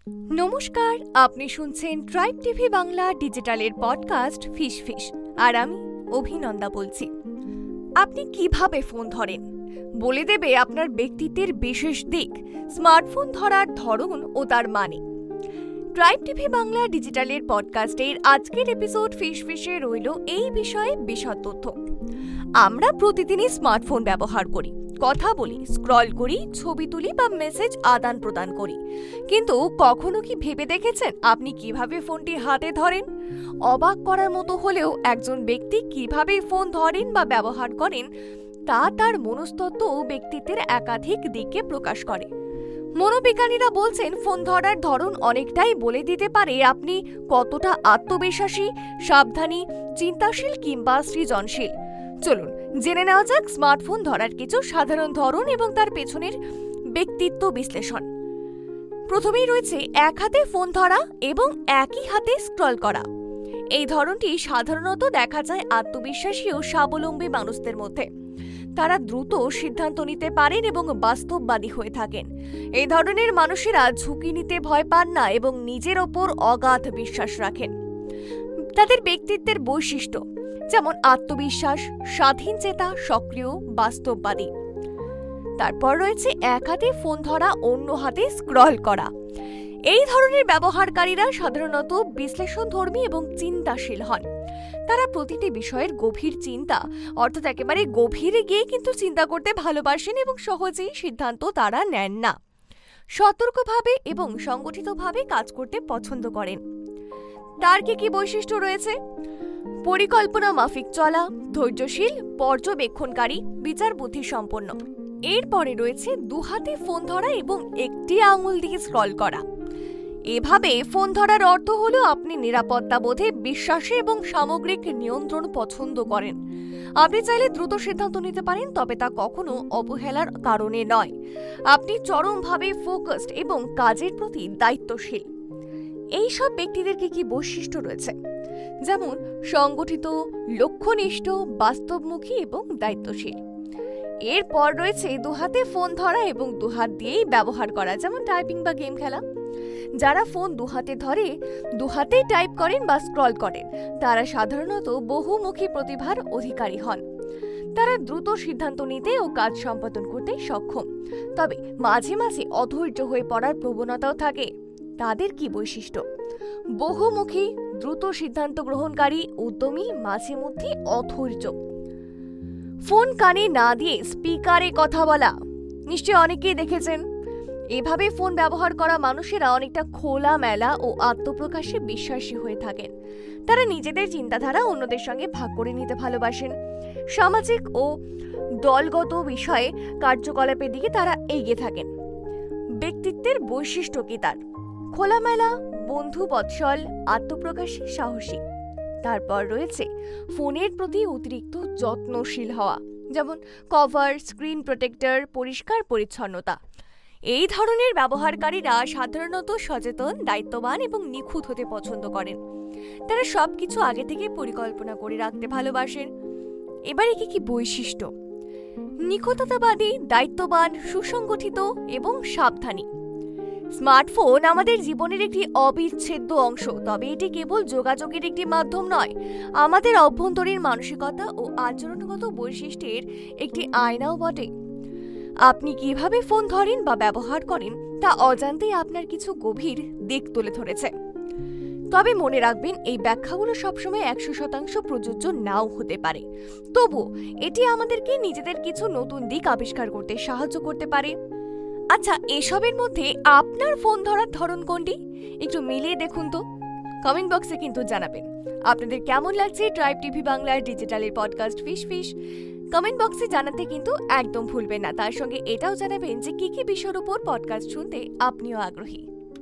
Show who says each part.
Speaker 1: নমস্কার, আপনি শুনছেন ট্রাইব টিভি বাংলা ডিজিটালের পডকাস্ট ফিশ ফিশ। আর আমি অভিনন্দা বলছি। আপনি কিভাবে ফোন ধরেন বলে দেবে আপনার ব্যক্তিত্বের বিশেষ দিক, স্মার্টফোন ধরার ধরন ও তার মানে। ট্রাইব টিভি বাংলা ডিজিটালের পডকাস্টের আজকের এপিসোড ফিশ ফিশে রইল এই বিষয়ে বিশদ তথ্য। আমরা প্রতিদিনই স্মার্টফোন ব্যবহার করি, কথা বলি, স্ক্রল করি, ছবি তুলি বা মেসেজ আদান প্রদান করি। কিন্তু কখনো কি ভেবে দেখেছেন আপনি কিভাবে ফোনটি হাতে ধরেন? অবাক করার মতো হলেও একজন ব্যক্তি কিভাবে ফোন ধরেন বা ব্যবহার করেন তা তার মনস্তত্ত্ব ও ব্যক্তিত্বের একাধিক দিককে প্রকাশ করে। মনোবিজ্ঞানীরা বলছেন ফোন ধরার ধরন অনেকটাই বলে দিতে পারে আপনি কতটা আত্মবিশ্বাসী, সাবধানী, চিন্তাশীল কিংবা সৃজনশীল। চলুন জেনে নেওয়া যাক স্মার্টফোন ধরার কিছু সাধারণ ধরন এবং তার পেছনের ব্যক্তিত্ব বিশ্লেষণ। প্রথমেই রয়েছে এক হাতে ফোন ধরা এবং একই হাতে স্ক্রল করা। এই ধরনটি সাধারণত দেখা যায় আত্মবিশ্বাসী ও স্বাবলম্বী মানুষদের মধ্যে। তারা দ্রুত সিদ্ধান্ত নিতে পারেন এবং বাস্তববাদী হয়ে থাকেন। এই ধরনের মানুষেরা ঝুঁকি নিতে ভয় পান না এবং নিজের ওপর অগাধ বিশ্বাস রাখেন। তাদের ব্যক্তিত্বের বৈশিষ্ট্য যেমন আত্মবিশ্বাস, স্বাধীনচেতা, সক্রিয়, বাস্তববাদী। তারপর রয়েছে এক হাতে ফোন ধরা, অন্য হাতে স্ক্রল করা। এই ধরনের ব্যবহারকারীরা সাধারণত বিশ্লেষণধর্মী এবং চিন্তাশীল হন। তারা প্রতিটি বিষয়ের গভীর চিন্তা, অর্থাৎ একেবারে গভীরে গিয়ে কিন্তু চিন্তা করতে ভালোবাসেন এবং সহজেই সিদ্ধান্ত তারা নেন না। সতর্কভাবে এবং সংগঠিতভাবে কাজ করতে পছন্দ করেন। তার কি বৈশিষ্ট্য রয়েছে? পরিকল্পনা মাফিক চলা, ধৈর্যশীল, পর্যবেক্ষণকারী, বিচার বুদ্ধি সম্পন্ন। এরপরে রয়েছে দুহাতে ফোন ধরা এবং একটি আঙুল দিয়ে স্ক্রল করা। এভাবে ফোন ধরার অর্থ হলো আপনি নিরাপত্তা বোধে বিশ্বাসী এবং সামগ্রিক নিয়ন্ত্রণ পছন্দ করেন। আপনি চাইলে দ্রুত সিদ্ধান্ত নিতে পারেন, তবে তা কখনো অবহেলার কারণে নয়। আপনি চরমভাবে ফোকাসড এবং কাজের প্রতি দায়িত্বশীল। এই সব ব্যক্তিদের কি বৈশিষ্ট্য রয়েছে? যেমন সংগঠিত, লক্ষ্যনিষ্ঠ, বাস্তবমুখী এবং দায়িত্বশীল। এরপর রয়েছে দুহাতে ফোন ধরা এবং দুহাত দিয়েই ব্যবহার করা, যেমন টাইপিং বা গেম খেলা। যারা ফোন দুহাতে ধরে, দুহাতেই টাইপ করেন বা স্ক্রল করেন, তারা সাধারণত বহুমুখী প্রতিভার অধিকারী হন। তারা দ্রুত সিদ্ধান্ত নিতে ও কাজ সম্পাদন করতে সক্ষম, তবে মাঝে মাঝে অধৈর্য হয়ে পড়ার প্রবণতাও থাকে। তাদের কি বৈশিষ্ট্য? বহুমুখী, দ্রুত সিদ্ধান্ত গ্রহণকারী, উদ্যমী, মাঝে মধ্যে অধৈর্য। ফোন কানে না দিয়ে স্পিকারে কথা বলা নিশ্চয়ই অনেকেই দেখেছেন। এভাবে ফোন ব্যবহার করা মানুষেরা অনেকটা খোলামেলা ও আত্মপ্রকাশে বিশ্বাসী হয়ে থাকেন। তারা নিজেদের চিন্তাধারা অন্যদের সঙ্গে ভাগ করে নিতে ভালোবাসেন। সামাজিক ও দলগত বিষয়ে কার্যকলাপের দিকে তারা এগিয়ে থাকেন। ব্যক্তিত্বের বৈশিষ্ট্য কি তার? খোলামেলা, বন্ধু বৎসল, আত্মপ্রকাশী, সাহসী। তারপর রয়েছে ফোনের প্রতি অতিরিক্ত যত্নশীল হওয়া, যেমন কভার, স্ক্রিন প্রোটেক্টর, পরিষ্কার পরিচ্ছন্নতা। এই ধরনের ব্যবহারকারীরা সাধারণত সচেতন, দায়িত্ববান এবং নিখুঁত হতে পছন্দ করেন। তারা সবকিছু আগে থেকে পরিকল্পনা করে রাখতে ভালোবাসেন। এবারে কি বৈশিষ্ট্য? নিখুঁততাবাদী, দায়িত্ববান, সুসংগঠিত এবং সাবধানী। স্মার্টফোন আমাদের জীবনের একটি অবিচ্ছেদ্য অংশ, তবে এটি কেবল যোগাযোগের একটি মাধ্যম নয়, আমাদের অভ্যন্তরীণ মানসিকতা ও আচরণগত বৈশিষ্ট্যের একটি আয়নাও বটে। আপনি কিভাবে ফোন ধরেন বা ব্যবহার করেন তা অজান্তেই আপনার কিছু গভীর দিক তুলে ধরেছে। তবে মনে রাখবেন, এই ব্যাখ্যাগুলো সবসময় 100% প্রযোজ্য নাও হতে পারে। তবু এটি আমাদেরকে নিজেদের কিছু নতুন দিক আবিষ্কার করতে সাহায্য করতে পারে। আচ্ছা, এসবের মধ্যে আপনার ফোন ধরার ধরন কোনটি? একটু মিলিয়ে দেখুন তো। কমেন্ট বক্সে কিন্তু জানাবেন আপনাদের কেমন লাগছে ট্রাইব টিভি বাংলার ডিজিটালের পডকাস্ট ফিশ ফিশ। কমেন্ট বক্সে জানাতে কিন্তু একদম ভুলবেন না। তার সঙ্গে এটাও জানাবেন যে কি বিষয়ের উপর পডকাস্ট শুনতে আপনিও আগ্রহী।